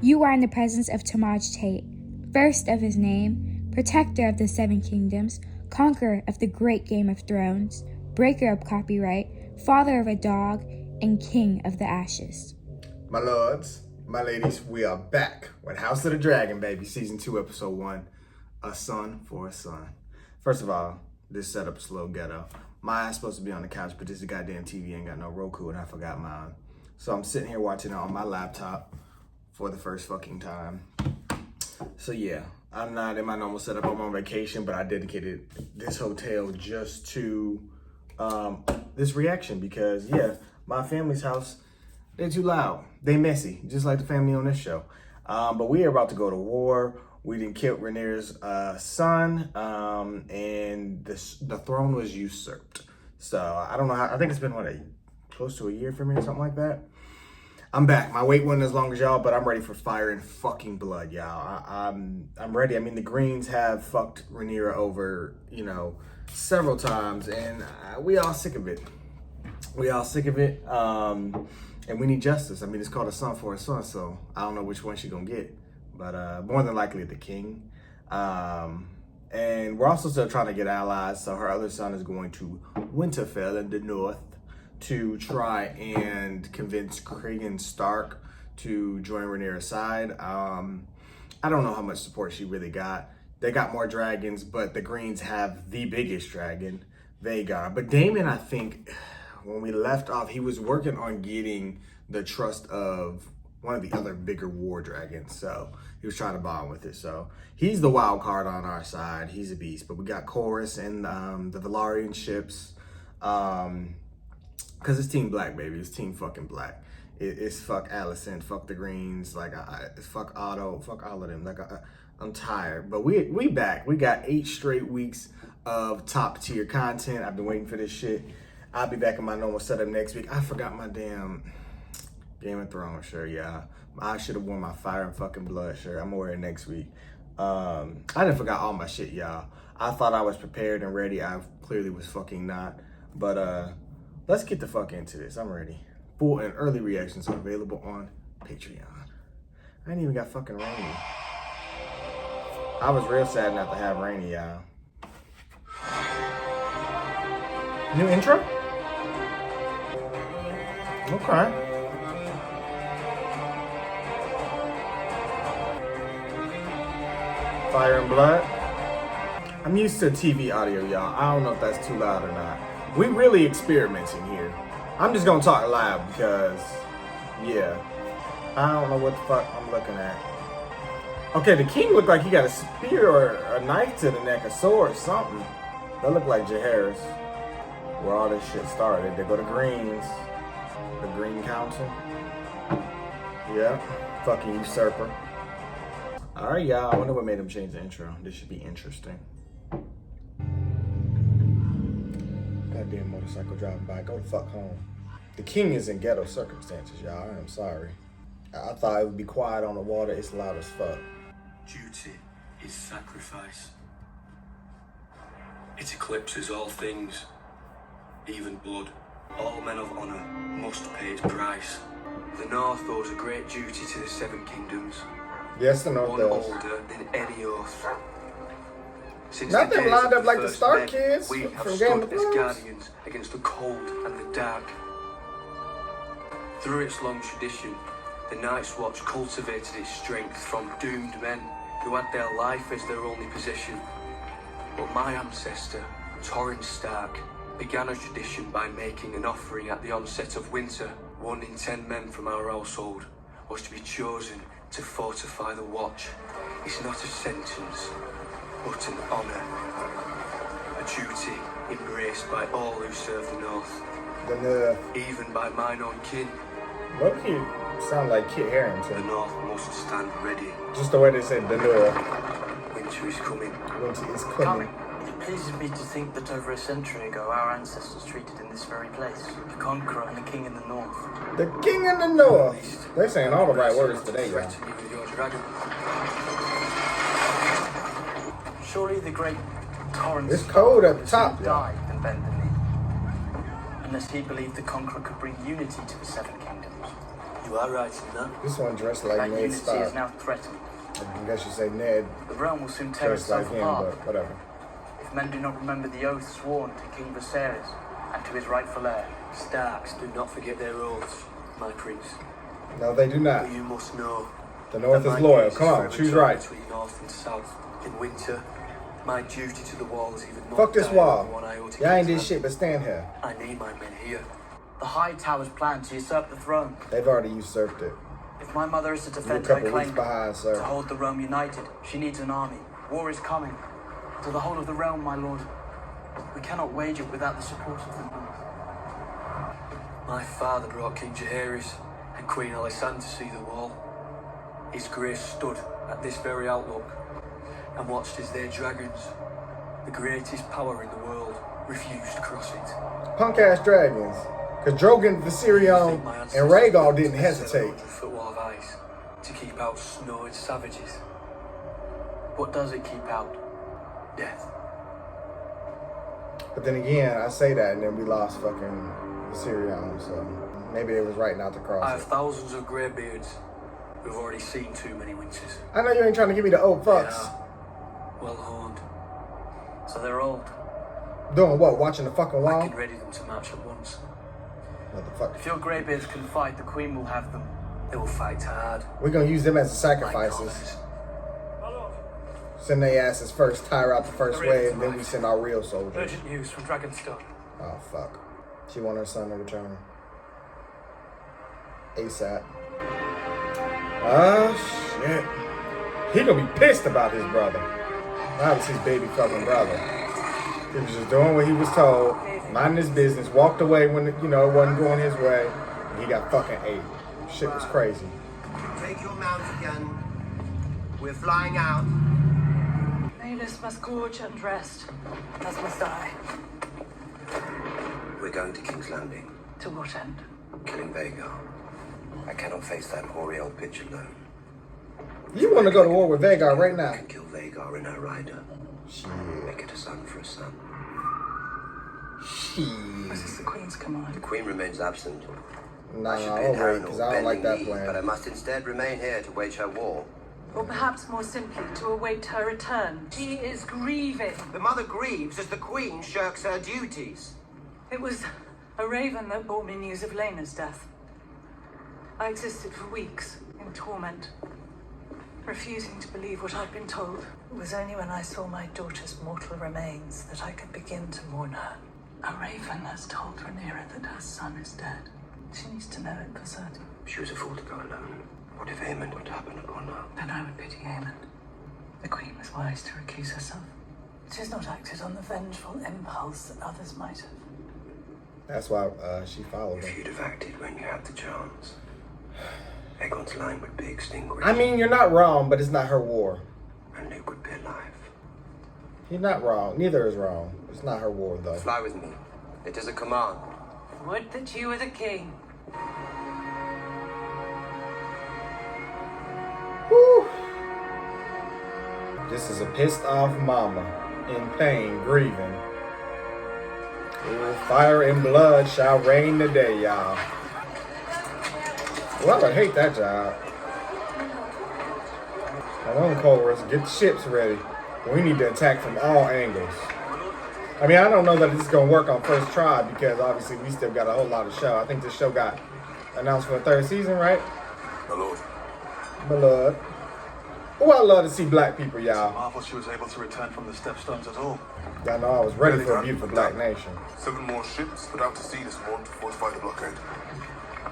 You are in the presence of Tamaj Tate, first of his name, protector of the Seven Kingdoms, conqueror of the great Game of Thrones, breaker of copyright, father of a dog, and king of the ashes. My lords, my ladies, we are back with House of the Dragon, baby. Season 2, Episode 1, A Son for a Son. First of all, this setup is a little ghetto. Mine's supposed to be on the couch, but this goddamn TV ain't got no Roku, and I forgot mine. So I'm sitting here watching it on my laptop for the first fucking time. So yeah, I'm not in my normal setup. I'm on vacation, but I dedicated this hotel just to this reaction because, yeah, my family's house, they're too loud. They messy, just like the family on this show. But we are about to go to war. We didn't kill Rhaenyra's son, and the throne was usurped. So I don't know how. I think it's been close to a year for me or something like that. I'm back. My wait wasn't as long as y'all, but I'm ready for fire and fucking blood, y'all. I'm ready. I mean, the Greens have fucked Rhaenyra over, several times, and we all sick of it. And we need justice. I mean, it's called A Son for a Son, so I don't know which one she's gonna get, but more than likely the king. And we're also still trying to get allies, so her other son is going to Winterfell in the north to try and convince Cregan Stark to join Rhaenyra's side. I don't know how much support she really got. They got more dragons, but the Greens have the biggest dragon, Vhagar. But Daemon, I think, when we left off, he was working on getting the trust of one of the other bigger war dragons. So he was trying to bond with it. So he's the wild card on our side. He's a beast. But we got Chorus and the Velaryon ships. Because it's Team Black, baby. It's Team fucking Black. It's fuck Allison, fuck the Greens, it's fuck Otto, fuck all of them. I'm tired. But we back. We got 8 straight weeks of top tier content. I've been waiting for this shit. I'll be back in my normal setup next week. I forgot my damn Game of Thrones shirt, yeah. I should have worn my fire and fucking blood shirt. I'm gonna wear it next week. I done forgot all my shit, y'all. I thought I was prepared and ready. I clearly was fucking not. But let's get the fuck into this. I'm ready. Full and early reactions are available on Patreon. I ain't even got fucking Rainy. I was real sad not to have Rainy, y'all. New intro? Okay. Fire and blood. I'm used to TV audio, y'all. I don't know if that's too loud or not. We really experimenting here. I'm just gonna talk loud because, yeah, I don't know what the fuck I'm looking at. Okay, the king looked like he got a spear or a knife to the neck, a sword, something. That looked like Jaehaerys, where all this shit started. They go to Greens, the Green Council. Yeah, fucking usurper. All right, y'all. I wonder what made him change the intro. This should be interesting. Goddamn motorcycle driving by. Go the fuck home. The king is in ghetto circumstances, y'all. I am sorry. I thought it would be quiet on the water. It's loud as fuck. Duty is sacrifice. It eclipses all things, even blood. All men of honor must pay its price. The North owes a great duty to the Seven Kingdoms. Yes, the North one does. older than any oath. Since Nothing the lined days up like the first Stark men, kids we have from Game stood of as Thrones. guardians against the cold and the dark. Through its long tradition, the Night's Watch cultivated its strength from doomed men who had their life as their only possession. But my ancestor, Torrhen Stark, began a tradition by making an offering at the onset of winter. 1 in 10 men from our household was to be chosen to fortify the watch. It's not a sentence, but an honour. A duty embraced by all who serve the North. Even by mine own kin. Look, you sound like Kit The Harington. North must stand ready. Just the way they say Danura. Winter is coming. Winter is coming. It pleases me to think that over a century ago, our ancestors treated in this very place, the conqueror and the king in the north. The king in the north. They're saying all the right words today, y'all. Threaten you with your dragon. Surely the great Torrhen It's cold at the Stark top, would y'all. die than bend the knee. Unless he believed the conqueror could bring unity to the Seven Kingdoms. You are right in that. This one dressed like That Ned unity Stark. is now threatened. I guess you say Ned The realm will soon tear dressed like itself him, apart. but whatever. If men do not remember the oath sworn to King Viserys and to his rightful heir. Starks do not forget their oaths, my prince. No, they do not. But you must know. The North that is my loyal. gaze Come is on, forever choose drawn right. Between north and south. In winter, my duty to the wall is even more Fuck this dire wall. than one I owe to Y'all ain't King's did shit Landing. but stand here. I need my men here. The High Tower's plan to usurp the throne. They've already usurped it. If my mother is to You're a defend her couple weeks claim behind, to sir. hold the realm united, she needs an army. War is coming. To the whole of the realm, my lord. We cannot wage it without the support of the North. My father brought King Jaehaerys and Queen Alysanne to see the wall. His grace stood at this very outlook and watched as their dragons, the greatest power in the world, refused to cross it. Punk ass dragons. Cause Drogon, Viserion, and Rhaegar didn't hesitate. 100-foot wall of ice to keep out snow and savages. What does it keep out? Death. But then again, I say that and then we lost fucking Viserion, so maybe it was right not to I cross have it. thousands of greybeards who've already seen too many winters. I know you ain't trying to give me the old They fucks. are well honed. So they're old. Doing what? Watching the fucking I wall? can ready them to march at once. Motherfucker. If your greybeards can fight, the Queen will have them. They will fight hard. We're gonna use them as Like sacrifices. goblins. Send their asses first, tire out the first wave, and then we send our real soldiers. Urgent news from Dragonstone. Oh fuck. She want her son to return. ASAP. Oh shit. He gonna be pissed about his brother. That was his baby fucking brother. He was just doing what he was told, minding his business, walked away when it wasn't going his way, and he got fucking ate. Shit was crazy. Take your mount again. We're flying out. Maelus must gorge and rest, as must I. We're going to King's Landing, To what end? killing Vhagar. I cannot face that hoary old bitch alone. You want to go to war with Vhagar right now? I can kill Vhagar and her rider. Shit. Make it a son for a son. Was this the Queen's The command? Queen remains absent. Nah, I should be I'll in wait, Harrenhal, because I don't like that bending knee, but I plan. must instead remain here to wage her war. Or perhaps more simply, to await her return. She is grieving. The mother grieves as the Queen shirks her duties. It was a raven that brought me news of Lena's death. I existed for weeks in torment, refusing to believe what I'd been told. It was only when I saw my daughter's mortal remains that I could begin to mourn her. A raven has told Rhaenyra that her son is dead. She needs to know it for certain. She was a fool to go alone. What if Aemond were to happen upon her? Then I would pity Aemond. The Queen was wise to recuse herself. She has not acted on the vengeful impulse that others might have. That's why she followed If him. you'd have acted when you had the chance, Aegon's line would be extinguished. I mean, you're not wrong, but it's not her war. And Luke would be alive. You're not wrong. Neither is wrong. It's not her war, though. Fly with me. It is a command. Would that you were the king. Whew. This is a pissed off mama in pain, grieving. Ooh, fire and blood shall reign today, y'all. Well, I hate that job. Come on, Chorus, get the ships ready. We need to attack from all angles. I mean, I don't know that this is going to work on first try because obviously we still got a whole lot of show. I think this show got announced for the third season, right? My lord, Blood. Oh, I love to see black people, y'all. marvel she was able to return from the Stepstones at all. Y'all know I was ready Really for a done. beautiful black nation. 7 more ships put out to sea this morning to fortify the blockade.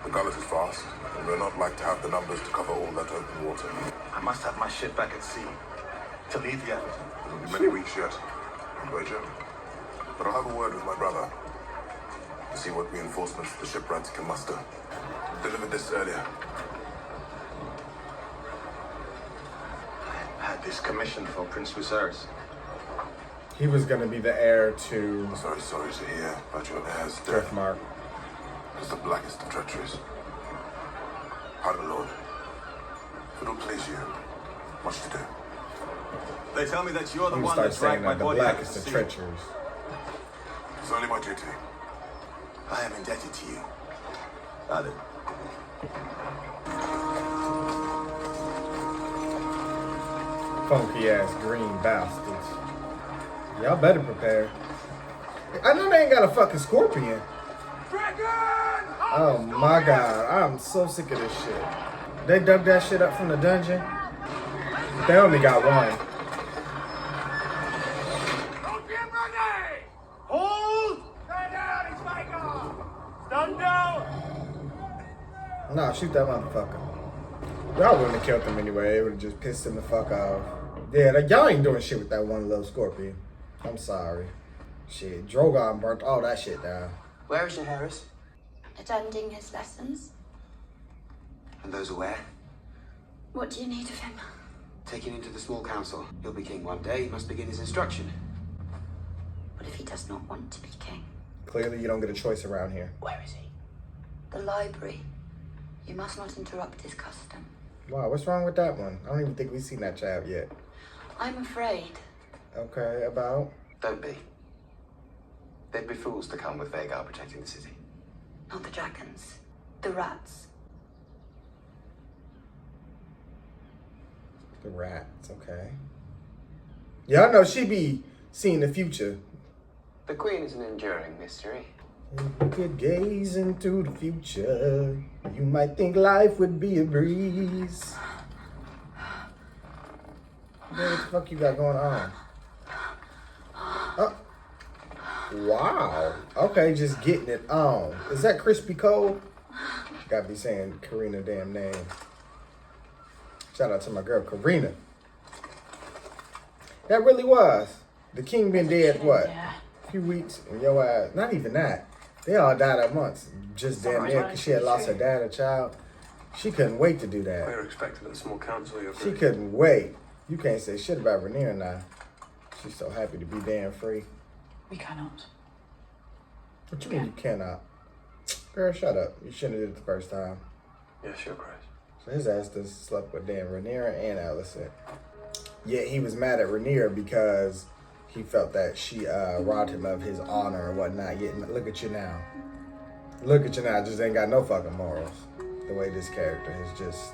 The gullet is fast, and we're not like to have the numbers to cover all that open water. I must have my ship back at sea to lead the effort. It will be many weeks yet, and wager. But I'll have a word with my brother to see what reinforcements the shipwrights can muster. Delivered this earlier. I had this commission for Prince Viserys. He was going to be the heir to I'm very sorry to hear about your heir's death. Driftmark. It is the blackest of treacheries. Pardon, Lord. If it will please you, much to do. They tell me that you're the I'm one going that to start saying dragged my that the body out of blackest the of sea. treacherous. It's only my duty. I am indebted to you. Father, Funky ass green bastards. Y'all better prepare. I know they ain't got a fucking scorpion. Oh my god, I'm so sick of this shit. They dug that shit up from the dungeon. They only got one. Hold! Stand down, it's Vhagar! Stand down! Nah, shoot that motherfucker. Y'all wouldn't have killed him anyway. It would have just pissed him the fuck off. Yeah, y'all ain't doing shit with that one little scorpion. I'm sorry. Shit, Drogon burnt all that shit down. Where is your Harris? Attending his lessons. And those are where? What do you need of him? Taken into the small council. He'll be king one day. He must begin his instruction. What if he does not want to be king? Clearly, you don't get a choice around here. Where is he? The library. You must not interrupt his custom. Wow, what's wrong with that one? I don't even think we've seen that child yet. I'm afraid. Okay, about? Don't be. They'd be fools to come with Vhagar protecting the city. Not the dragons. The rats. The rats, okay. Y'all know she be seeing the future. The Queen is an enduring mystery. If you could gaze into the future, you might think life would be a breeze. What the fuck you got going on? Oh. Wow. Okay, just getting it on. Is that Crispy Cole? Gotta be saying Karina damn name. Shout out to my girl Karina. That really was. The king been dead, what? A few weeks, and your ass, not even that. They all died at once. Just damn near, because she had lost her dad, a child. She couldn't wait to do that. We're expected at the small council, you're She couldn't wait. You can't say shit about Rhaenyra now. She's so happy to be damn free. We cannot. What you mean you cannot? Girl, shut up. You shouldn't have did it the first time. Yes, your grace. So his ass just slept with damn Rhaenyra and Alicent. Yet he was mad at Rhaenyra because he felt that she robbed him of his honor and whatnot. Yet look at you now. Look at you now. Just ain't got no fucking morals. The way this character has just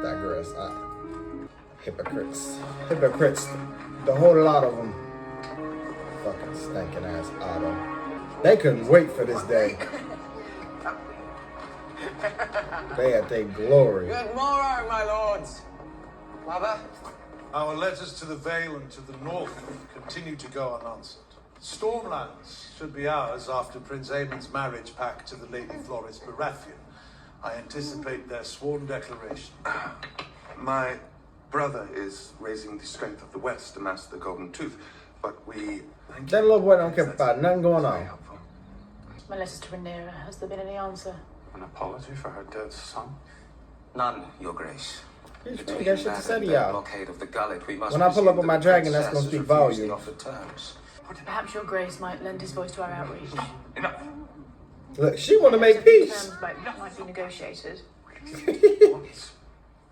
digressed. Hypocrites. Hypocrites. The whole lot of them. Fucking stinking ass Otto. They couldn't wait for this day. They had their glory. Good morrow, my lords. Mother? Our letters to the Vale and to the north continue to go unanswered. Stormlands should be ours after Prince Aemon's marriage pact to the Lady Floris Baratheon. I anticipate their sworn declaration. My brother is raising the strength of the West to master the Golden Tooth, but we... That little boy don't care about nothing going on. My letters to Rhaenyra. Has there been any answer? An apology for her dead son? None, your grace. You got shit to say to y'all. Blockade of the gullet, we must When I pull up presume with my that the dragon, that's princess gonna speak has refused the volumes. offered terms. Perhaps your grace might lend his voice to our outreach. Enough! Look, she want to make peace. Terms might be negotiated.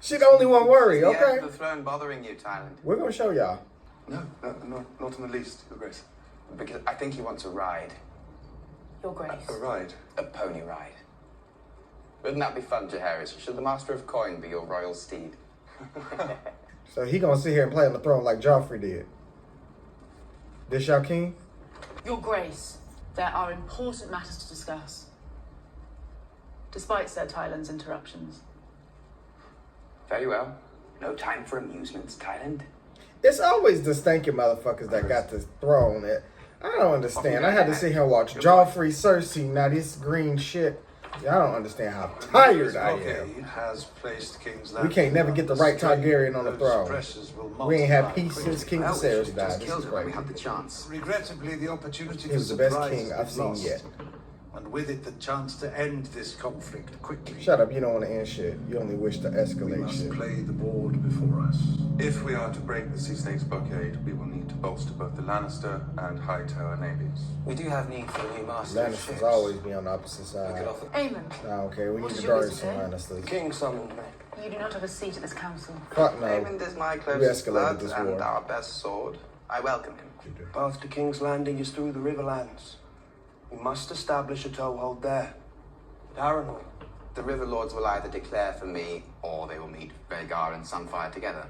She the only one worried, Is the heir okay? of the throne bothering you, Tyrant? We're gonna show y'all. No, not in the least, your grace. Because I think he wants a ride. Your grace. A ride. A pony ride. Wouldn't that be fun, Jaehaerys? Should the Master of Coin be your royal steed? So he gonna sit here and play on the throne like Joffrey did. This y'all king? Your grace. There are important matters to discuss. Despite Sir Tyland's interruptions. Very well. No time for amusements, Tyland. It's always the stinking motherfuckers that got this throne. I don't understand. I had to sit here and watch Joffrey, Cersei, now this green shit. Y'all don't understand how tired I am. Blockade has placed King's We can't never get the right Targaryen on the throne. Pressures will We ain't had multiply peace since quickly. King Well, we Viserys should have died. just This killed is him when we crazy. had the chance. Regrettably, the opportunity He was for the best surprise king has I've been seen lost. yet. And with it, the chance to end this conflict quickly. Shut up, you don't want to end shit. You only wish to We escalate must shit. play the board before us. If we are to break the Sea Snake's blockade, we will need to bolster both the Lannister and Hightower navies. We do have need for a new master of ships. Lannisters always be on the opposite We side. could offer... Aemon, Nah, okay, we What need is to your burn business some here? Lannisters. King summoned me. you do not have a seat at this council. Fuck no. Aemond is my We closest escalated blood this and war. our best sword. I welcome him. Path to King's Landing is through the Riverlands. We must establish a toehold there. At Harrenhal, The River Lords will either declare for me, or they will meet Rhaegar and Sunfire together.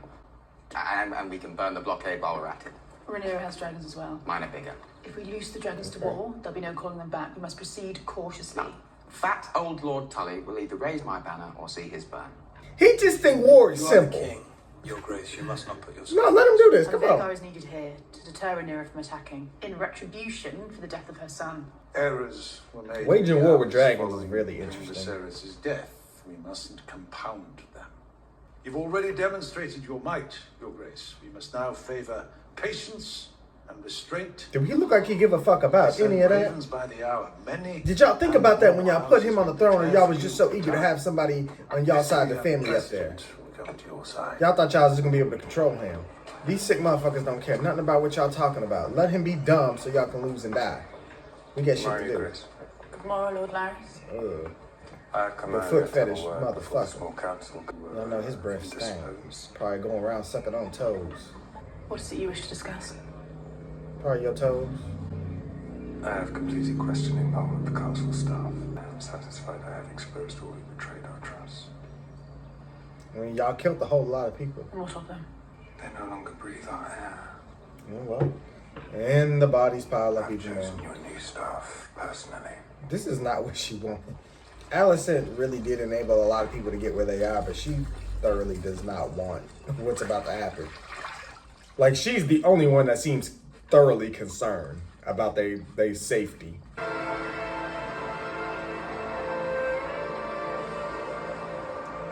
And we can burn the blockade while we're at it. Rhaenyra has dragons as well. Mine are bigger. If we loose the dragons to war, there'll be no calling them back. We must proceed cautiously. Fat old Lord Tully will either raise my banner or see his burn. He just think war is You are the simple. king. Your Grace, you must not put yourself... No, let him do this. Come Rhaegar on. is needed here to deter Rhaenyra from attacking, in retribution for the death of her son. Errors were made. Waging in the war with hours dragons is following really King interesting. Viserys' death. We mustn't compound them. You've already demonstrated your might, Your Grace. We must now favor patience and restraint. Do he look like he give a fuck about Send any of that? ravens by the hour. Many Did y'all think about that when y'all put him on the throne, and y'all was houses just so eager to have somebody on y'all side of the family up there? will come to your side. Y'all thought y'all was just gonna be able to control him. These sick motherfuckers don't care nothing about what y'all talking about. Let him be dumb so y'all can lose and die. We got shit to do. Good morrow, Lord Larys. The foot fetish motherfucker. Small council. I know his breath stinks. Probably going around sucking on toes. What is it you wish to discuss? Probably your toes. I have completed questioning all of the castle staff. I am satisfied I have exposed all who betrayed our trust. I mean, y'all killed a whole lot of people. And what of them? They no longer breathe our air. Yeah, well, and the bodies pile up I've even chosen more. your new staff, personally. This is not what she wanted. Allison really did enable a lot of people to get where they are, but she thoroughly does not want what's about to happen. Like, she's the only one that seems thoroughly concerned about their safety.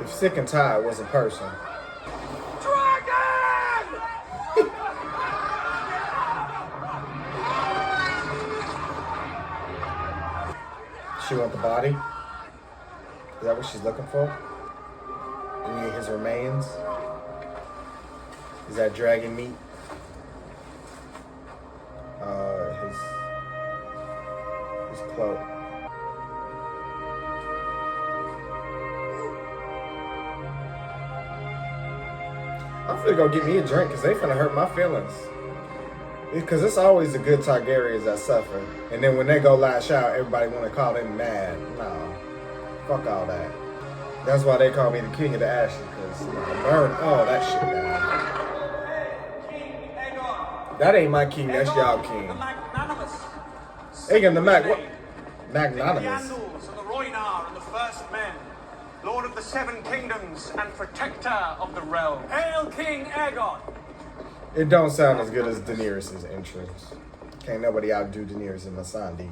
If Sick and Tired was a person. She want the body? Is that what she's looking for? Any of his remains? Is that dragon meat? His cloak. I'm finna go get me a drink because they finna hurt my feelings. Because it's always the good Targaryens that suffer. And then when they go lash out, everybody want to call them mad. No. Fuck all that. That's why they call me the king of the ashes. Because burn all that shit down. That ain't my king, that's y'all king. Aegon the Mac, what? Magnanimous. The Andals and the Rhoynar and the First Men, Lord of the Seven Kingdoms and Protector of the Realm. Hail King Aegon! It don't sound as good as Daenerys' entrance. Can't nobody outdo Daenerys and Missandei.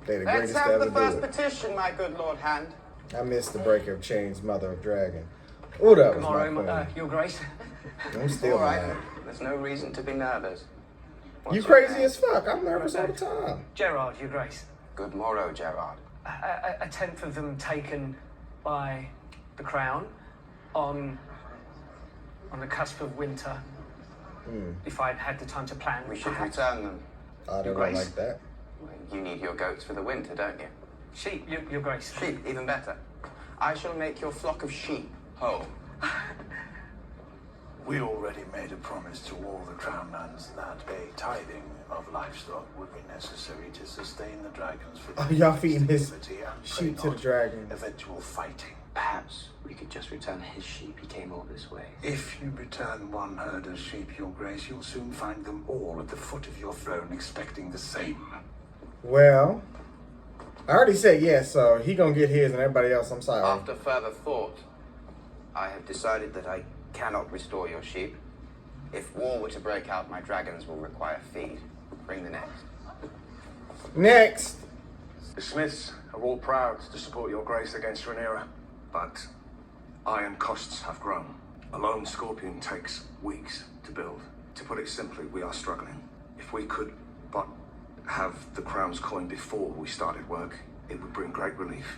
They the Let's greatest to have ever the do first it. petition, my good Lord Hand. I missed the break of Chain's Mother of Dragon. Oh, that was my queen. Your Grace. I'm still All right, mad. there's no reason to be nervous. You What's your crazy name? as fuck. I'm nervous all the time. Gerard, Your Grace. Good morrow, Gerard. A tenth of them taken by the crown on the cusp of winter. If I'd had the time to plan, We should perhaps. return them. I Your don't Grace. like that. You need your goats for the winter, don't you? Sheep, Your Grace. Sheep, even better. I shall make your flock of sheep whole. We already made a promise to all the crown lands that a tithing of livestock would be necessary to sustain the dragons for Oh, y'all feeding his activity and sheep pray to the not dragon. eventual fighting. Perhaps we could just return his sheep. He came all this way. If you return one herd of sheep, Your Grace, you'll soon find them all at the foot of your throne expecting the same. Well, I already said yes, so he gonna get his and everybody else, I'm sorry. After further thought, I have decided that I cannot restore your sheep. If war were to break out, my dragons will require feed. Bring the next. Next. The Smiths are all proud to support your grace against Rhaenyra, but iron costs have grown. A lone scorpion takes weeks to build. To put it simply, we are struggling. If we could but have the crown's coin before we started work, it would bring great relief.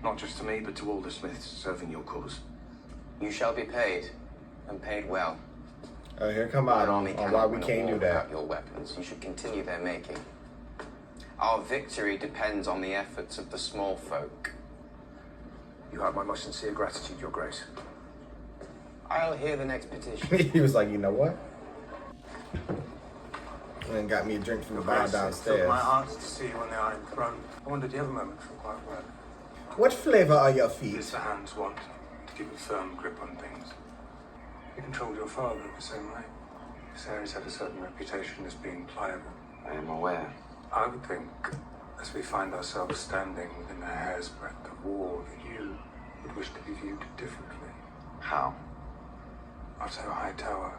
Not just to me, but to all the Smiths serving your cause. You shall be paid, and paid well. Here come Our on army why cannot we win a can't war do that. without your weapons. You should continue their making. Our victory depends on the efforts of the small folk. You have my most sincere gratitude, your grace. I'll hear the next petition. He was like, you know what? And then got me a drink from the bar It filled downstairs. my heart to see you on the Iron Throne. I wondered, do you have a moment for a quiet word? What flavor are your feet? It's the hands want to keep a firm grip on things. You controlled your father the same way. Viserys had a certain reputation as being pliable. I am aware. I would think, as we find ourselves standing within a hair's breadth of war, that you would wish to be viewed differently. How? Otto Hightower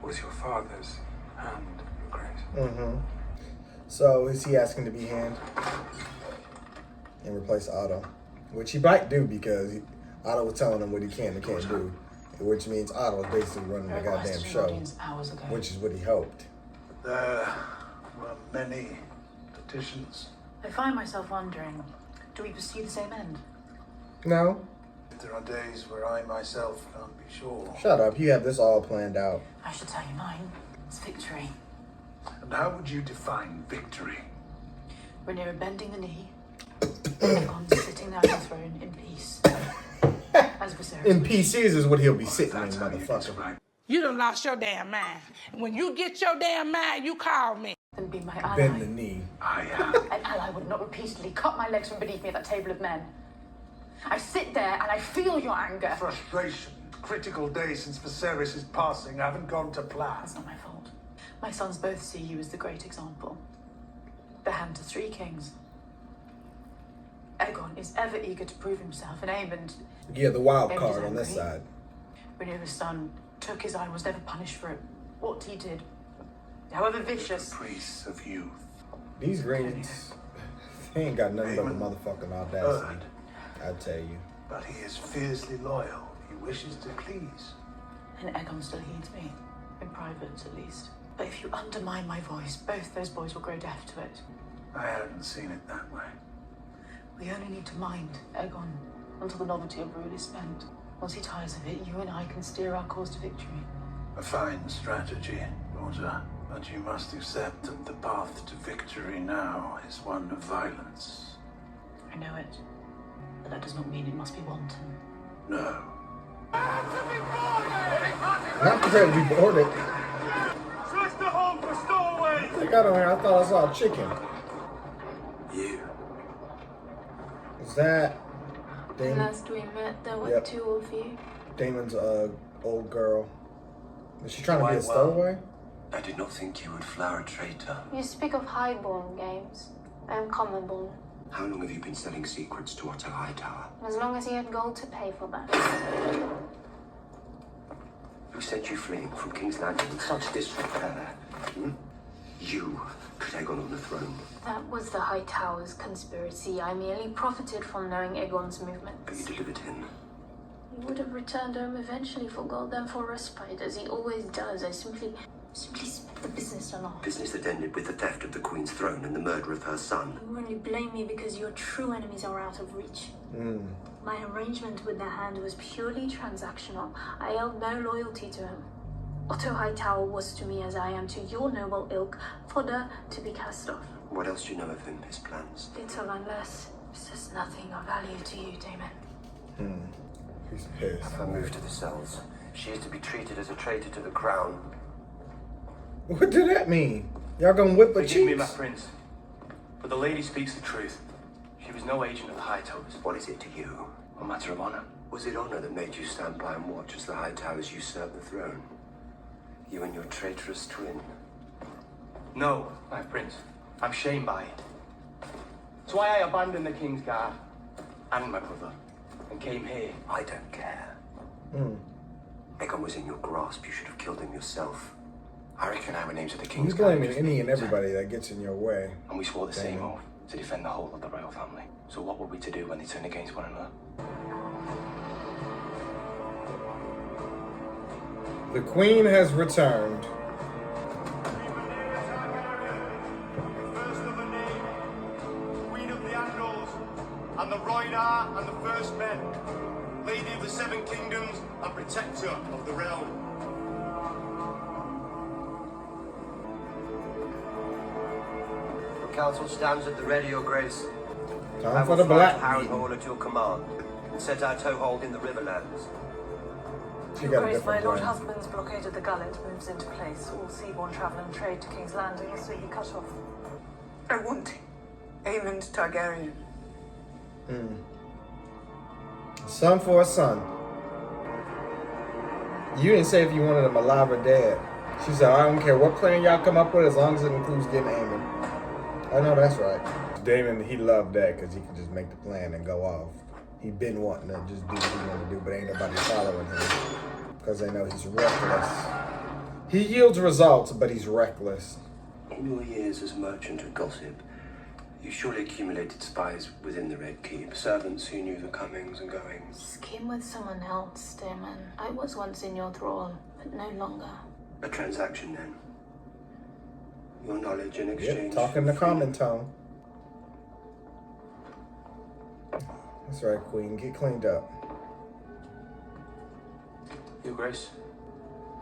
was your father's hand, Your Grace. Mm-hmm. So is he asking to be hand and replace Otto? Which he might do because Otto was telling him what he can and can't do. Which means Otto is basically running the goddamn show. Which is what he hoped. There were many petitions. I find myself wondering, do we pursue the same end? No. There are days where I myself can't be sure. Shut up. You have this all planned out. I should tell you mine. It's victory. And how would you define victory? Rhaenyra bending the knee, Aegon sitting there on the throne in peace. As Viserys. In PCs is what he'll be sitting in, motherfucker. You done lost your damn mind. When you get your damn mind, you call me. And be my ally. Bend the knee. I am. An ally would not repeatedly cut my legs from beneath me at that table of men. I sit there and I feel your anger. Frustration. Critical days since Viserys' passing haven't gone to plan. That's not my fault. My sons both see you as the great example. The hand to 3 kings. Aegon is ever eager to prove himself, and Aemond... Yeah, the wild Aemond is card on this angry. side. Rhaenyra's son took his eye and was never punished for it. What he did, however vicious... Caprice of youth. These greens, they ain't got nothing but the motherfucking audacity. I tell you. But he is fiercely loyal. He wishes to please. And Aegon still heeds me. In private, at least. But if you undermine my voice, both those boys will grow deaf to it. I hadn't seen it that way. We only need to mind Aegon until the novelty of rule is spent. Once he tires of it, you and I can steer our course to victory. A fine strategy, daughter. But you must accept that the path to victory now is one of violence. I know it. But that does not mean it must be wanton. No. Not prepared to be boarded. Search the hold for stowaways! I got on here, I thought I saw a chicken. You. Is that Damon? Last we met, there were Yep. 2 of you. Damon's old girl. Is she trying to be Quite a stowaway? I did not think you would flower a traitor. You speak of highborn games. I am commonborn. How long have you been selling secrets to Otto Hightower? As long as he had gold to pay for that. Who sent you fleeing from King's Landing in such disrepair? Hmm? You put Aegon on the throne. That was the Hightower's conspiracy. I merely profited from knowing Aegon's movements. But you delivered him. He would have returned home eventually for gold, then for respite, as he always does. I simply split the business along. Business that ended with the theft of the Queen's throne and the murder of her son. You only blame me because your true enemies are out of reach. My arrangement with the Hand was purely transactional. I held no loyalty to him. Otto Hightower was to me as I am to your noble ilk, fodder to be cast off. What else do you know of him, his plans? Little unless says nothing of value to you, Damon. He's pissed. Have her moved to the cells. She is to be treated as a traitor to the crown. What did that mean? Y'all gonna whip her Forgive me, my cheeks? prince, but the lady speaks the truth. She was no agent of the Hightowers. What is it to you? A matter of honor. Was it honor that made you stand by and watch as the Hightowers usurped the throne? You and your traitorous twin? No, my prince. I'm shamed by it. It's why I abandoned the King's Guard and my brother and came here. I don't care. Aegon was in your grasp. You should have killed him yourself. I reckon our names of the King's You Guard. blaming any and everybody that gets in your way. And we swore the same Damn. oath to defend the whole of the royal family. So what were we to do when they turned against one another? The Queen has returned. First of the name, Queen of the Andals, and the Rhoynar and the First Men, Lady of the Seven Kingdoms and Protector of the Realm. The council stands at the ready, Your Grace. Time I for will the fly black to Harrenhal meeting. at your command and set our toehold in the Riverlands. She got a Grace, my different Lord plan. Husband's blockade of the gullet moves into place. All seaborne travel and trade to King's Landing is soon cut off. I want Aemond Targaryen. Son for a son. You didn't say if you wanted him alive or dead. She said, I don't care what plan y'all come up with as long as it includes getting Aemon. I know that's right. Damon, he loved that because he could just make the plan and go off. He been wanting to just do what he wanted to do, but ain't nobody following him because they know he's reckless. He yields results, but he's reckless. In your years as merchant of gossip, you surely accumulated spies within the Red Keep, servants who knew the comings and goings. Scheme with someone else, Damon. I was once in your thrall, but no longer. A transaction, then? Your knowledge in exchange? Yep, talking the common tone. That's right, Queen. Get cleaned up. Your Grace,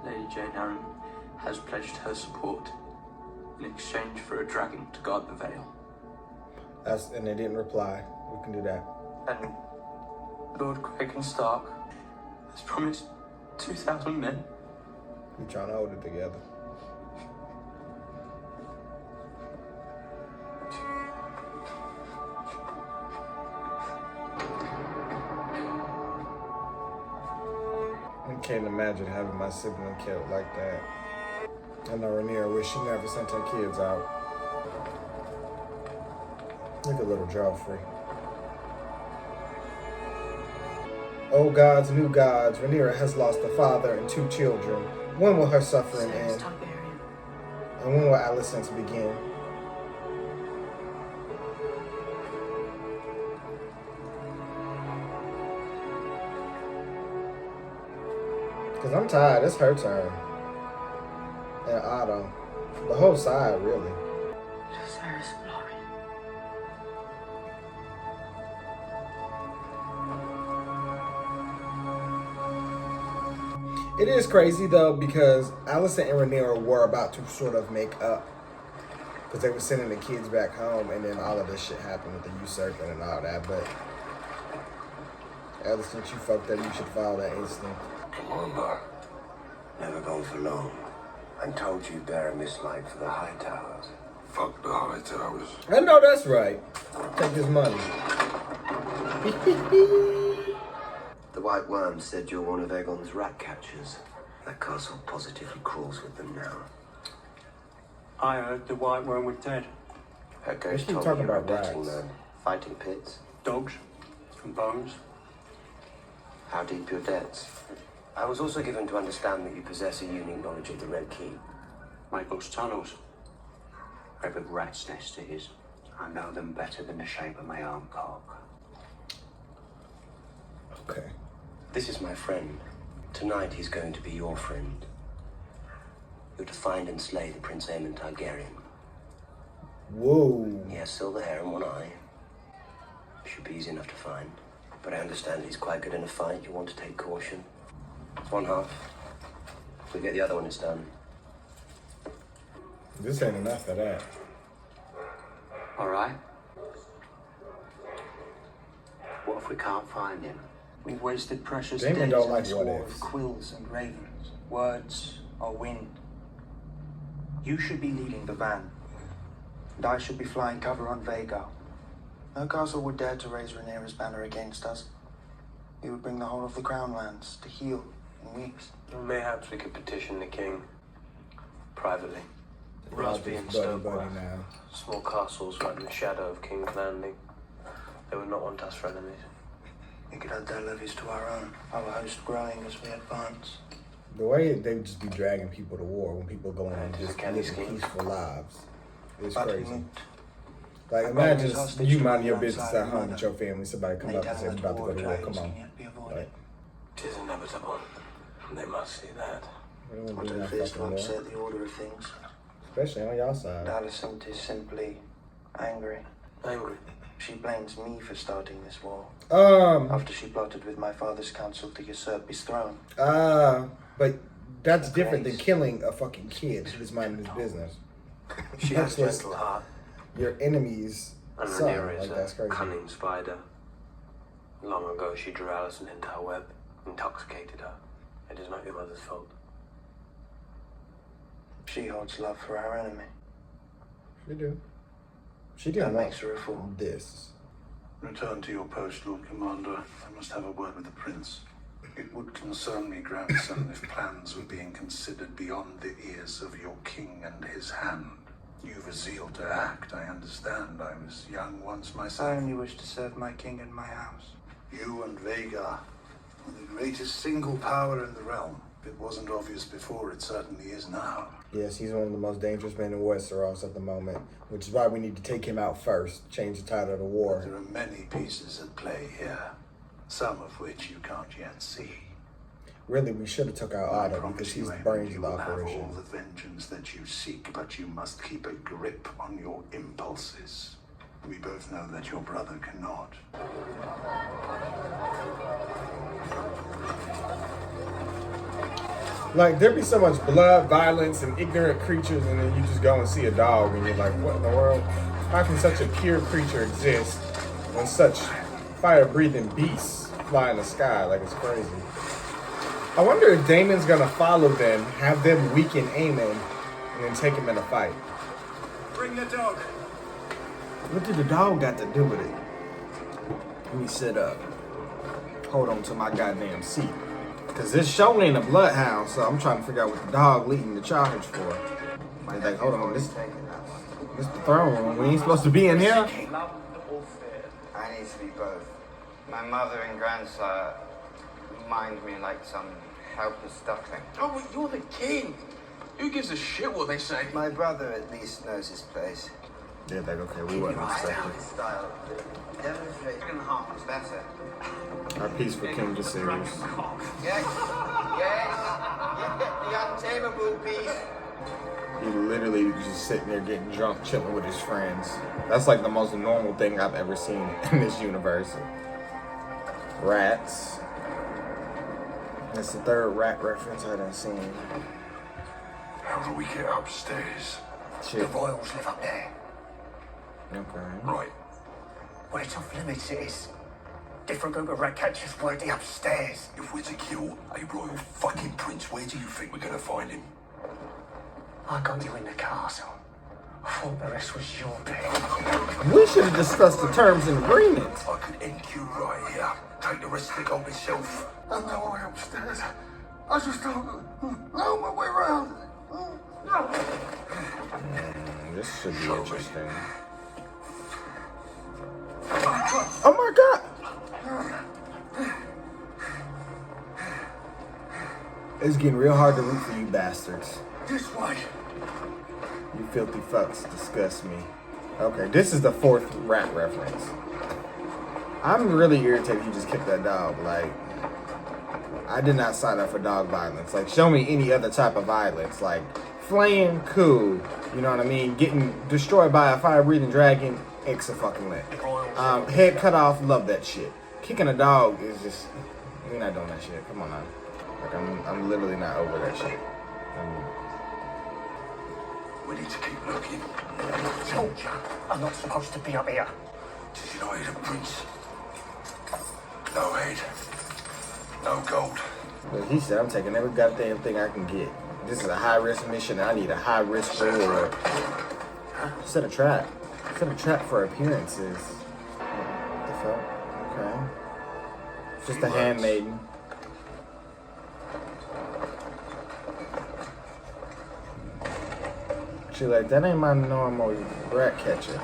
Lady Jane Arryn has pledged her support in exchange for a dragon to guard the Vale. And they didn't reply. We can do that. And Lord Cragen Stark has promised 2,000 men. We trying to hold it together. I can't imagine having my sibling killed like that. I know Rhaenyra wish she never sent her kids out. Look at little Joffrey. Oh gods, new gods, Rhaenyra has lost a father and 2 children. When will her suffering end? And when will Alicent's begin? Because I'm tired. It's her turn. And Otto. The whole side, really. It is crazy though because Alicent and Rhaenyra were about to sort of make up because they were sending the kids back home, and then all of this shit happened with the usurping and all that. But Alicent, you fucked up. You should follow that instinct. Come on, Bar. Never gone for long. I'm told you bear a mislike for the High Towers. Fuck the High Towers. I know that's right. Take this money. The White Worm said you're one of Aegon's rat catchers. That castle positively crawls with them now. I heard the White Worm was dead. Her ghost What you told me talking you're a about, betting rats? man. Fighting pits. Dogs and bones. How deep your debts? I was also given to understand that you possess a unique knowledge of the Red Keep. Michael's tunnels. Where the rat's nest is. I know them better than the shape of my arm cock. Okay. This is my friend. Tonight he's going to be your friend. You're to find and slay the Prince Aemon Targaryen. Whoa. He has silver hair and one eye. Should be easy enough to find. But I understand he's quite good in a fight. You want to take caution. It's one half. If we get the other one, it's done. This ain't enough of that. All right. What if we can't find him? We've wasted precious Damon days don't on like this what war ifs. of quills and ravens. Words are wind. You should be leading the van, and I should be flying cover on Vhagar. No castle would dare to raise Rhaenyra's banner against us. He would bring the whole of the Crown lands to heel in weeks. Mayhaps we could petition the king privately. Rosby and Buddy Stokeworth, now. small castles right in the shadow of King's Landing. They would not want us for enemies. We could add their levies to our own, our host growing as we advance. The way they would just be dragging people to war when people go in and It is a just canny live scheme. peaceful lives. It's But we crazy. moved. Like Our imagine brothers hostage you to mind your one business side at or home another. with your family. Somebody come They up and tell say, us I'm about to go to war. war Come trials on. can yet be avoided. Like, Tis inevitable. They must see that. we don't I want to do don't that fear to fucking war. upset the order of things. Especially on y'all side. Alicent is simply angry. Angry. She blames me for starting this war. After she plotted with my father's council to usurp his throne. But that's different than killing a fucking kid who's minding his business. She That's has a what's gentle heart. your enemy's And son. Rhaenyra is Like, that's a crazy. cunning spider. Long ago she drew Alicent into her web, intoxicated her. It is not your mother's fault. She holds love for our enemy. She do. She didn't That want makes her a fool. this. Return to your post, Lord Commander. I must have a word with the Prince. It would concern me, grandson, if plans were being considered beyond the ears of your king and his hand. You've a zeal to act, I understand. I was young once myself. I only wish to serve my king and my house. You and Vega are the greatest single power in the realm. If it wasn't obvious before, it certainly is now. Yes, he's one of the most dangerous men in Westeros at the moment, which is why we need to take him out first, change the tide of the war. There are many pieces at play here, some of which you can't yet see. Really, we should have took out Otto because he's the brains of the operation. You will have all the vengeance that you seek, but you must keep a grip on your impulses. We both know that your brother cannot. Like, there'd be so much blood, violence, and ignorant creatures, and then you just go and see a dog, and you're like, what in the world? How can such a pure creature exist when such fire-breathing beasts fly in the sky? Like, it's crazy. I wonder if Daemon's gonna follow them, have them weaken Aemon, and then take him in a fight. Bring the dog. What did the dog got to do with it? Let me sit up. Hold on to my goddamn seat. Because this show ain't a bloodhound, so I'm trying to figure out what the dog leading the charge for. They're like, hold on, this the throne room. We ain't supposed to be in here? Love or fear? I need to be both. My mother and grandsire mind me like some helpless duckling. Oh, well, you're the king. Who gives a shit what they say? My brother at least knows his place. Yeah, like, okay, we wasn't expecting. Style. Demonstrate and harm's better. Our peace for King Viserys. Yes, the untamable beast. He literally just sitting there getting drunk, chilling with his friends. That's like the most normal thing I've ever seen in this universe. Rats. That's the third rat reference I done seen. How do we get upstairs? Shit. The royals live up there. Okay. Right. Well, it's off limits, it is. Different group of rat catchers working upstairs. If we're to kill a royal fucking prince, where do you think we're gonna find him? I got you in the castle. I thought the rest was your pick. We should have discussed the terms and agreements. I could end you right here. Take the rest of the gold myself. I'm no way upstairs. I just don't know my way around. This should be interesting. Oh my god! It's getting real hard to root for you bastards. This way. You filthy fucks disgust me. Okay, this is the fourth rat reference. I'm really irritated you just kicked that dog. Like, I did not sign up for dog violence. Like, show me any other type of violence. Like, flaying, cool. You know what I mean? Getting destroyed by a fire-breathing dragon, fucking-lit. Head cut off, love that shit. Kicking a dog is just, we're not doing that shit. Come on now. Like, I'm literally not over that shit. We need to keep looking. Told you, I'm not supposed to be up here. Did you know he's a prince? No head. No gold. But he said, I'm taking every goddamn thing I can get. This is a high-risk mission, and I need a high-risk reward. Set a trap. Set a trap for appearances. What the fuck? Okay. Just a handmaiden. She like, that ain't my normal rat catcher.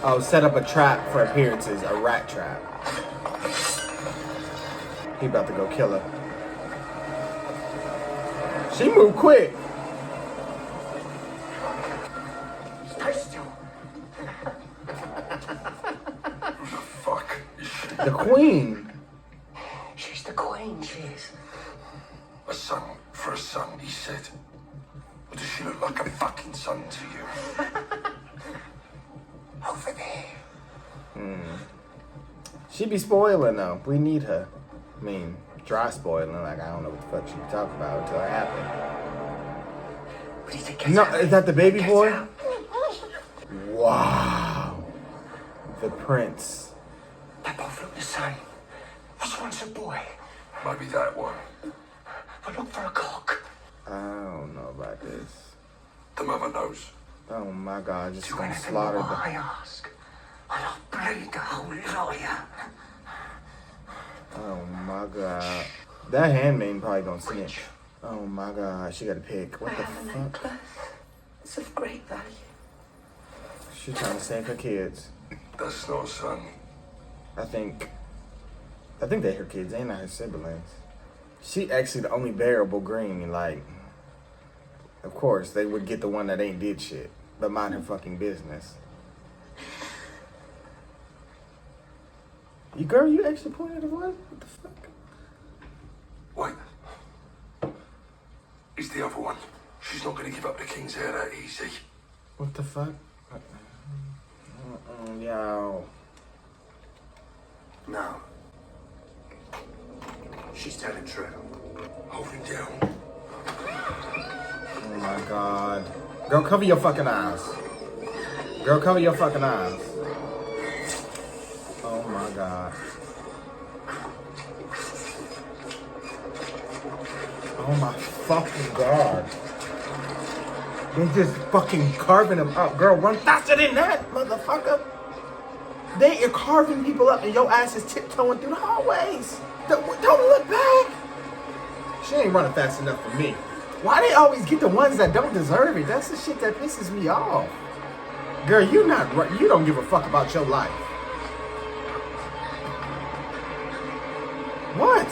Oh, set up a trap for appearances. A rat trap. He about to go kill her. She moved quick. Stay still. Who the fuck is she? The queen. She's the queen, she is. A son for a son, he said. Or does she look like a fucking son to you? Over there. She be spoiling though. We need her. I mean, dry spoiling. Like, I don't know what the fuck she be talking about until it happened. We need to get No, out. is that the baby Get boy? out. Wow. The prince. They both look the same. This one's a boy. Maybe that one. But look for a cock. I don't know about this. The mother knows. Oh my god, just Do gonna anything slaughter more I the... ask. I'll bleed the whole lot of you. Oh my god. That handmaiden probably gonna snitch. Oh my god, she got to pick. What the fuck? It's of great value. She's trying to save her kids. That's not son. I think they're her kids, they not her siblings. She actually the only bearable green, like, of course, they would get the one that ain't did shit, but mind her fucking business. You girl, you actually pointed at one? What the fuck? Wait. It's the other one. She's not going to give up the king's heir that easy. What the fuck? Yo. No. She's telling true. Hold him down. Oh my god. Girl, cover your fucking eyes. Girl, cover your fucking eyes. Oh my god. Oh my fucking god. They're just fucking carving them up. Girl, run faster than that, motherfucker. They are carving people up and your ass is tiptoeing through the hallways. Don't look back. She ain't running fast enough for me. Why they always get the ones that don't deserve it? That's the shit that pisses me off. Girl, you don't give a fuck about your life. What?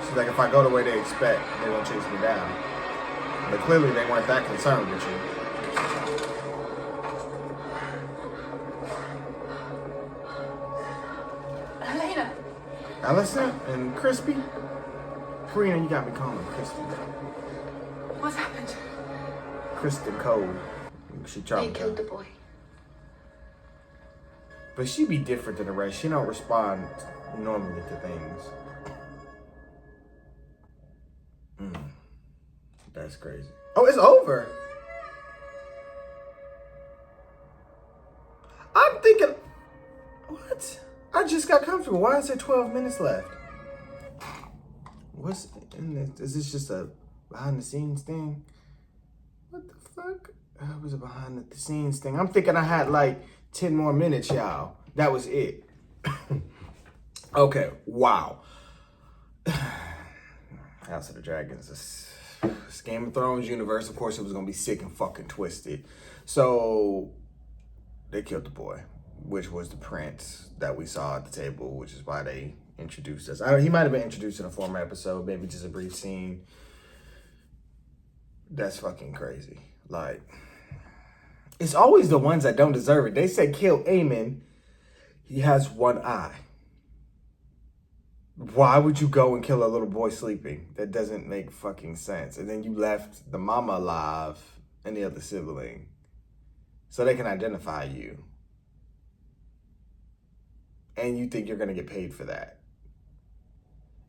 She's like, if I go the way they expect, they won't chase me down. But clearly they weren't that concerned with you. Helena! Allison and Crispy? Karina, you got me calling Crispy. What's happened? Kristen Cole. She They charmed killed her. the boy. But she be different than the rest. She don't respond normally to things. That's crazy. Oh, it's over. I'm thinking, what? I just got comfortable. Why is there 12 minutes left? What's in this? Is this just a behind the scenes thing? What the fuck? That was a behind the scenes thing. I'm thinking I had like 10 more minutes, y'all. That was it. Okay, wow. House of the Dragons, this Game of Thrones universe, of course, it was gonna be sick and fucking twisted. So they killed the boy, which was the prince that we saw at the table, which is why they introduced us. He might have been introduced in a former episode, maybe just a brief scene. That's fucking crazy. Like, it's always the ones that don't deserve it. They said kill Aemon. He has one eye. Why would you go and kill a little boy sleeping? That doesn't make fucking sense. And then you left the mama alive and the other sibling so they can identify you. And you think you're going to get paid for that.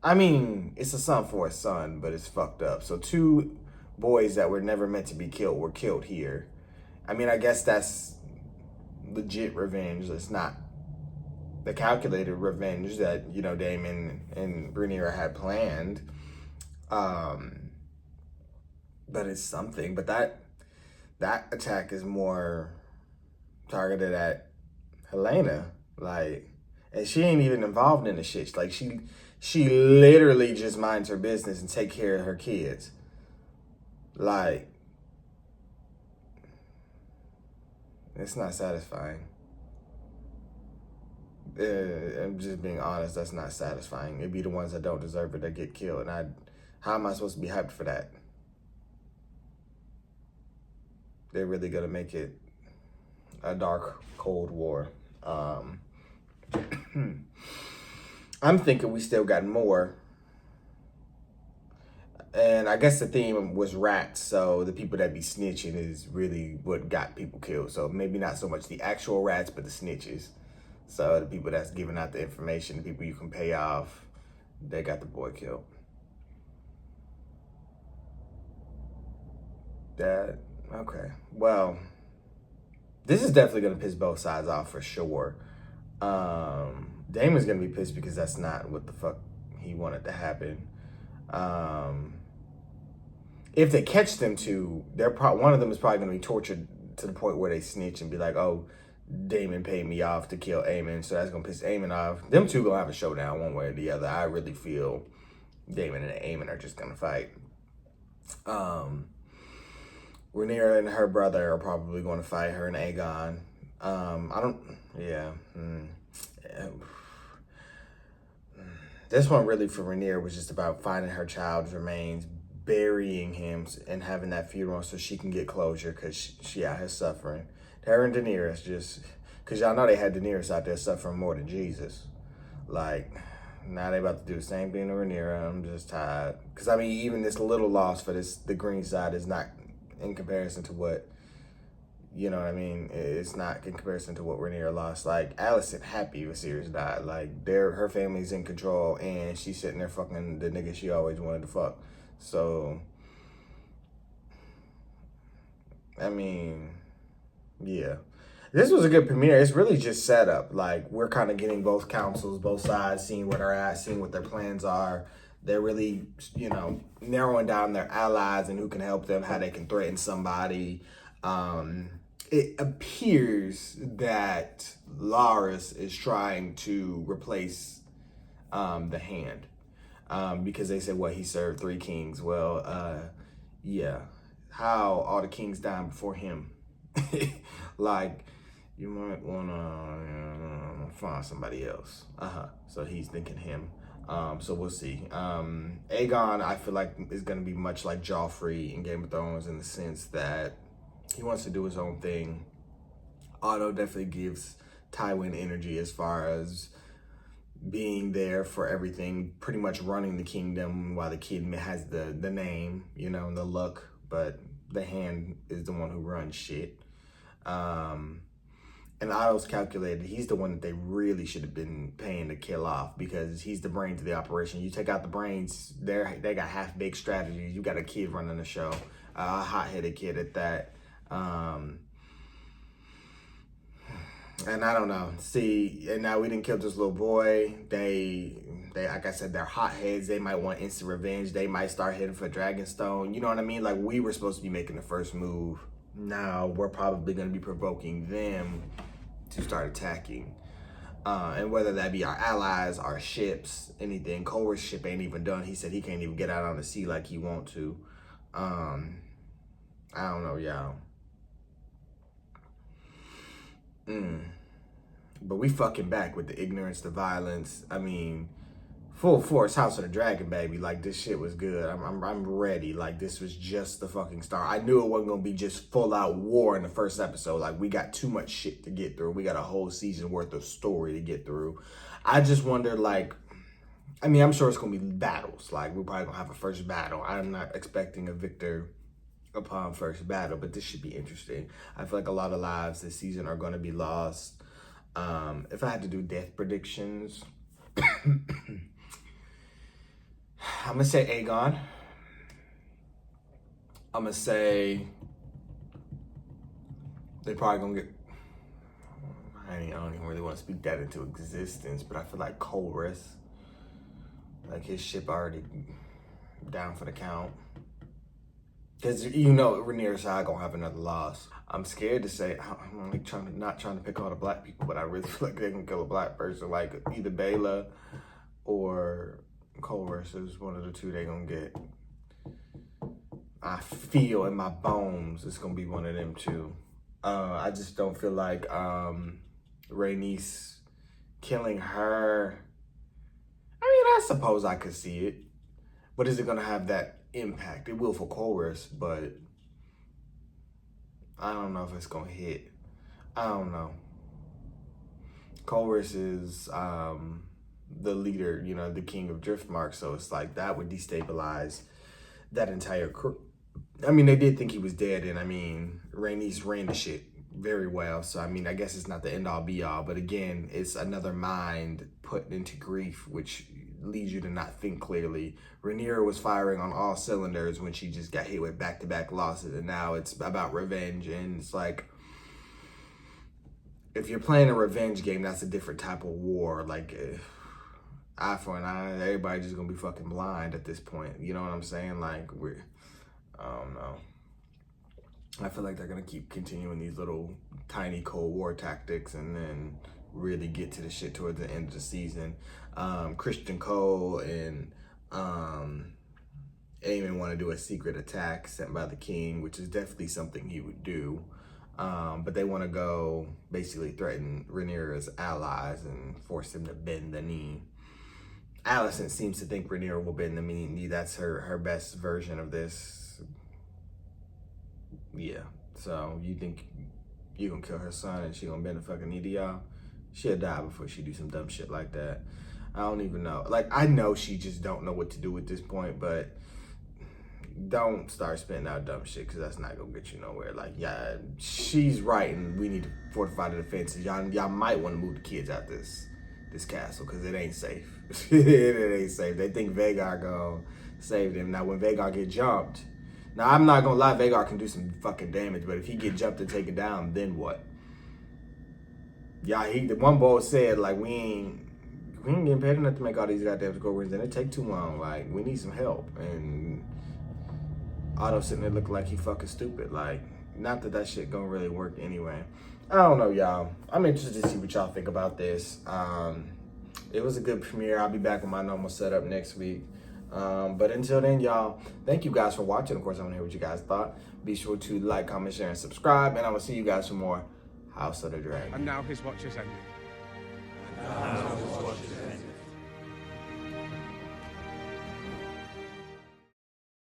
I mean, it's a son for a son, but it's fucked up. So 2 boys that were never meant to be killed were killed here. I mean, I guess that's legit revenge. It's not the calculated revenge that, you know, Daemon and Rhaenyra had planned. But it's something. But that attack is more targeted at Helena. Like, and she ain't even involved in the shit. Like, she literally just minds her business and take care of her kids. Like, it's not satisfying. I'm just being honest, that's not satisfying. It'd be the ones that don't deserve it that get killed. And how am I supposed to be hyped for that? They're really gonna make it a dark, cold war. I'm thinking we still got more. And I guess the theme was rats, so the people that be snitching is really what got people killed. So maybe not so much the actual rats, but the snitches. So the people that's giving out the information, the people you can pay off, they got the boy killed. Okay. Well, this is definitely going to piss both sides off for sure. Damon's going to be pissed because that's not what the fuck he wanted to happen. If they catch them two, one of them is probably going to be tortured to the point where they snitch and be like, oh, Daemon paid me off to kill Aemon, so that's gonna piss Aemon off. Them two gonna have a showdown one way or the other. I really feel Daemon and Aemon are just gonna fight. Rhaenyra and her brother are probably going to fight, her and Aegon. This one really for Rhaenyra was just about finding her child's remains, burying him, and having that funeral so she can get closure because she out here suffering. Her and Daenerys just, because y'all know they had Daenerys out there suffering more than Jesus. Like, now they about to do the same thing to Rhaenyra. I'm just tired. Because, I mean, even this little loss for the green side is not in comparison to what, you know what I mean? It's not in comparison to what Rhaenyra lost. Like, Alicent happy Viserys died. Like, her family's in control, and she's sitting there fucking the nigga she always wanted to fuck. So, I mean, yeah. This was a good premiere. It's really just set up. Like, we're kind of getting both councils, both sides, seeing where they're at, seeing what their plans are. They're really, you know, narrowing down their allies and who can help them, how they can threaten somebody. It appears that Larys is trying to replace the Hand because they said, he served 3 kings. Well, yeah. How all the kings died before him. Like, you might want to find somebody else. So he's thinking him. So we'll see. Aegon, I feel like, is going to be much like Joffrey in Game of Thrones in the sense that he wants to do his own thing. Otto definitely gives Tywin energy as far as being there for everything, pretty much running the kingdom while the kid has the name, you know, and the look, but the Hand is the one who runs shit. And Otto's calculated he's the one that they really should have been paying to kill off because he's the brains of the operation. You take out the brains, they got half-baked strategies. You got a kid running the show, a hot-headed kid at that. And I don't know. See, and now we didn't kill this little boy. They like I said, they're hotheads. They might want instant revenge. They might start heading for Dragonstone. You know what I mean? Like, we were supposed to be making the first move. Now we're probably going to be provoking them to start attacking. And whether that be our allies, our ships, anything. Corwyr's ship ain't even done. He said he can't even get out on the sea like he want to. I don't know, y'all. But we fucking back with the ignorance, the violence. I mean, full force House of the Dragon, baby. Like, this shit was good. I'm ready. Like, this was just the fucking start. I knew it wasn't gonna be just full out war in the first episode. Like, we got too much shit to get through. We got a whole season worth of story to get through. I just wonder, like, I mean, I'm sure it's gonna be battles. Like, we're probably gonna have a first battle. I'm not expecting a victor upon first battle, but this should be interesting. I feel like a lot of lives this season are gonna be lost. If I had to do death predictions, I'm gonna say Aegon. I'm gonna say they probably gonna get. I don't even really want to speak that into existence, but I feel like Corwys, like his ship already down for the count. Because you know Rhaenyra's side gonna have another loss. I'm scared to say, I'm like not trying to pick all the black people, but I really feel like they can kill a black person, like either Baela or Corwys is one of the two they gonna get. I feel in my bones it's gonna be one of them two. I just don't feel like Rhaenys killing her. I mean, I suppose I could see it, but is it gonna have that impact? It will for Corwys, but I don't know if it's gonna hit. I don't know. Corwys is the leader, you know, the king of Driftmark, so it's like that would destabilize that entire crew. I mean, they did think he was dead, and I mean, Rhaenys ran the shit very well, so I mean, I guess it's not the end all be all, but again, it's another mind put into grief, which leads you to not think clearly. Rhaenyra was firing on all cylinders when she just got hit with back-to-back losses, and now it's about revenge, and it's like, if you're playing a revenge game, that's a different type of war. Like, eye for an eye, everybody just gonna be fucking blind at this point. You know what I'm saying? Like, I don't know. I feel like they're gonna keep continuing these little tiny Cold War tactics and then really get to the shit towards the end of the season. Christian Cole and Aemon want to do a secret attack sent by the king, which is definitely something he would do. But they want to go basically threaten Rhaenyra's allies and force him to bend the knee. Alicent seems to think Rhaenyra will bend the knee. That's her best version of this. Yeah. So you think you gonna kill her son and she gonna bend the fucking knee to y'all? She'll die before she do some dumb shit like that. I don't even know. Like, I know she just don't know what to do at this point, but don't start spitting out dumb shit, because that's not gonna get you nowhere. Like, yeah, she's right, and we need to fortify the defenses. Y'all might want to move the kids out this castle, because it ain't safe. It ain't safe. They think Vhagar gonna save them. Now, when Vhagar get jumped, now I'm not gonna lie, Vhagar can do some fucking damage, but if he get jumped and taken down, then what? Yeah, the one boy said, like, we ain't getting paid enough to make all these goddamn score wins, and it take too long. Like, we need some help. And Otto sitting there looking like he fucking stupid. Like, not that shit gonna really work anyway. I don't know, y'all. I'm interested to see what y'all think about this. It was a good premiere. I'll be back with my normal setup next week. But until then, y'all, thank you guys for watching. Of course, I want to hear what you guys thought. Be sure to like, comment, share, and subscribe. And I will see you guys for more House of the Dragon. And now his watch is ended.